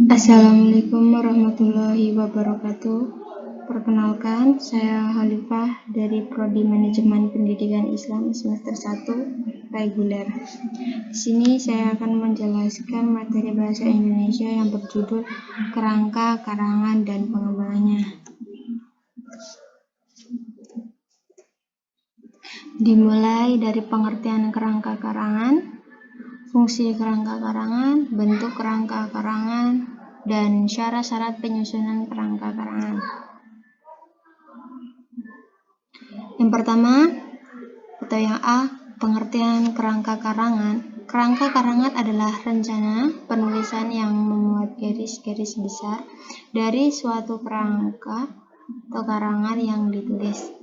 Assalamualaikum warahmatullahi wabarakatuh. Perkenalkan, saya Halifah dari Prodi Manajemen Pendidikan Islam semester 1 reguler. Di sini saya akan menjelaskan materi bahasa Indonesia yang berjudul Kerangka Karangan dan Pengembangannya. Dimulai dari pengertian kerangka karangan, fungsi kerangka karangan, bentuk kerangka karangan, dan syarat-syarat penyusunan kerangka karangan. Yang pertama, atau yang A, pengertian kerangka karangan. Kerangka karangan adalah rencana penulisan yang memuat garis-garis besar dari suatu kerangka atau karangan yang ditulis.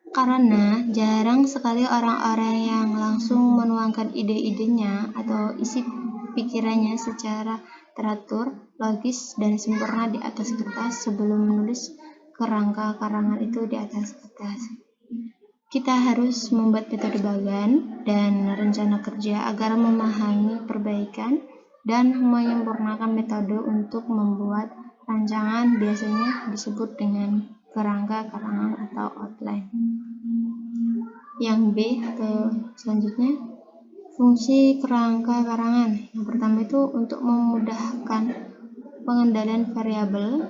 Karena jarang sekali orang-orang yang langsung menuangkan ide-idenya atau isi pikirannya secara teratur, logis, dan sempurna di atas kertas sebelum menulis kerangka karangan itu di atas kertas. Kita harus membuat metode bagan dan rencana kerja agar memahami perbaikan dan menyempurnakan metode untuk membuat rancangan, biasanya disebut dengan kerangka karangan atau outline. Yang B atau selanjutnya, fungsi kerangka karangan. Yang pertama itu untuk memudahkan pengendalian variabel.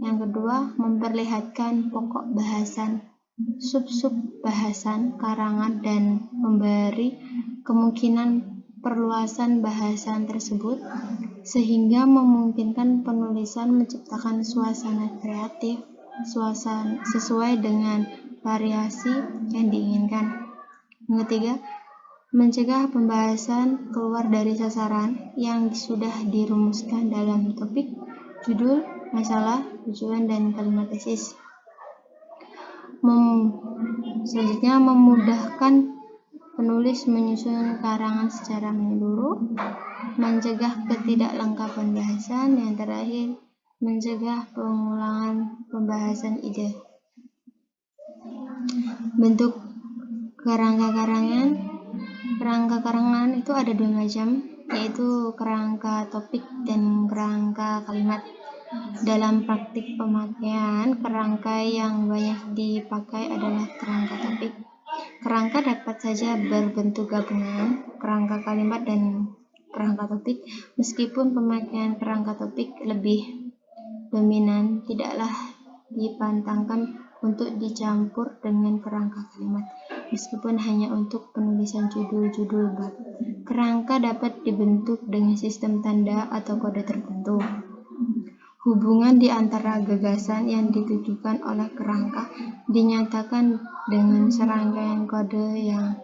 Yang kedua, memperlihatkan pokok bahasan, sub-sub bahasan karangan, dan memberi kemungkinan perluasan bahasan tersebut sehingga memungkinkan penulisan menciptakan suasana kreatif sesuai dengan variasi yang diinginkan. Yang ketiga, mencegah pembahasan keluar dari sasaran yang sudah dirumuskan dalam topik, judul, masalah, tujuan, dan kalimat tesis. Selanjutnya, memudahkan penulis menyusun karangan secara menyeluruh, mencegah ketidaklengkapan bahasan. Yang terakhir, mencegah pengulangan pembahasan ide. Bentuk kerangka karangan. Kerangka karangan itu ada dua macam, yaitu kerangka topik dan kerangka kalimat. Dalam praktik pemakaian, kerangka yang banyak dipakai adalah kerangka topik. Kerangka dapat saja berbentuk gabungan kerangka kalimat dan kerangka topik. Meskipun pemakaian kerangka topik lebih dominan, tidaklah dipantangkan untuk dicampur dengan kerangka kalimat, meskipun hanya untuk penulisan judul-judul bab. Kerangka dapat dibentuk dengan sistem tanda atau kode tertentu. Hubungan di antara gagasan yang ditujukan oleh kerangka dinyatakan dengan serangkaian kode yang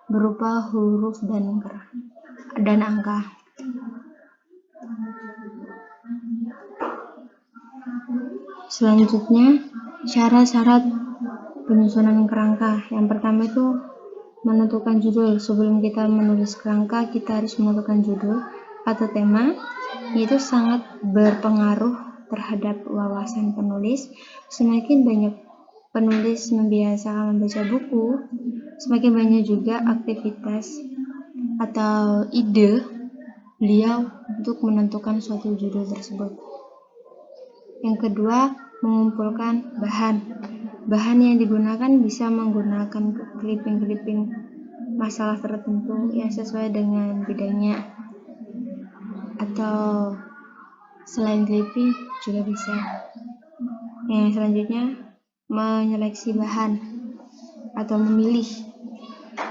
berupa huruf dan angka. Selanjutnya, syarat-syarat penyusunan kerangka. Yang pertama itu menentukan judul. Sebelum kita menulis kerangka, kita harus menentukan judul atau tema. Itu sangat berpengaruh terhadap wawasan penulis. Semakin banyak penulis membiasakan membaca buku, semakin banyak juga aktivitas atau ide beliau untuk menentukan suatu judul tersebut. Yang kedua, mengumpulkan bahan. Bahan yang digunakan bisa menggunakan clipping-clipping masalah tertentu yang sesuai dengan bidangnya, atau selain clipping juga bisa. Yang selanjutnya, menyeleksi bahan atau memilih,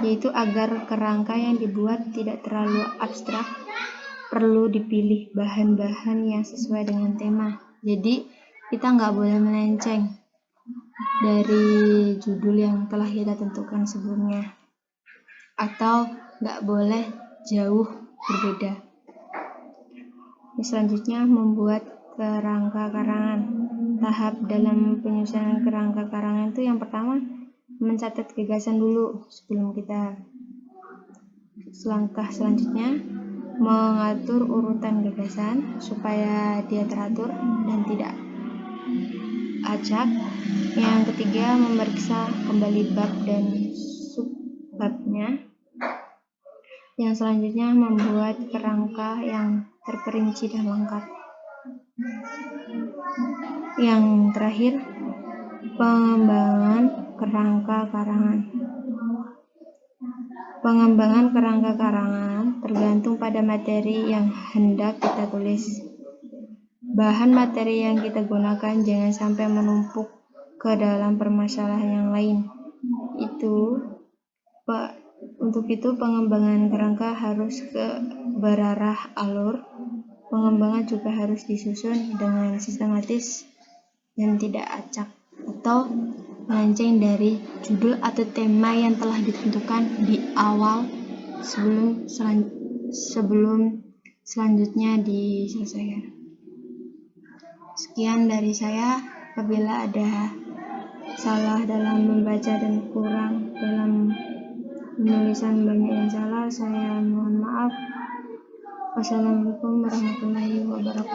yaitu agar kerangka yang dibuat tidak terlalu abstrak, perlu dipilih bahan-bahan yang sesuai dengan tema. Jadi kita nggak boleh melenceng dari judul yang telah kita tentukan sebelumnya, atau nggak boleh jauh berbeda. Selanjutnya, membuat kerangka karangan. Tahap dalam penyusunan kerangka karangan itu yang pertama, mencatat gagasan dulu sebelum kita. Langkah selanjutnya, mengatur urutan gagasan supaya dia teratur dan tidak acak. Yang ketiga, memeriksa kembali bab dan subbabnya. Yang selanjutnya membuat kerangka yang terperinci dan lengkap. Yang terakhir, pengembangan kerangka karangan. Pengembangan kerangka karangan tergantung pada materi yang hendak kita tulis. Bahan materi yang kita gunakan jangan sampai menumpuk ke dalam permasalahan yang lain. Untuk itu pengembangan kerangka harus berarah alur. Pengembangan juga harus disusun dengan sistematis dan tidak acak atau melenceng dari judul atau tema yang telah ditentukan di awal sebelum selanjutnya diselesaikan. Sekian dari saya. Apabila ada salah dalam membaca dan kurang dalam penulisan banyak yang salah, saya mohon maaf. Wassalamualaikum warahmatullahi wabarakatuh.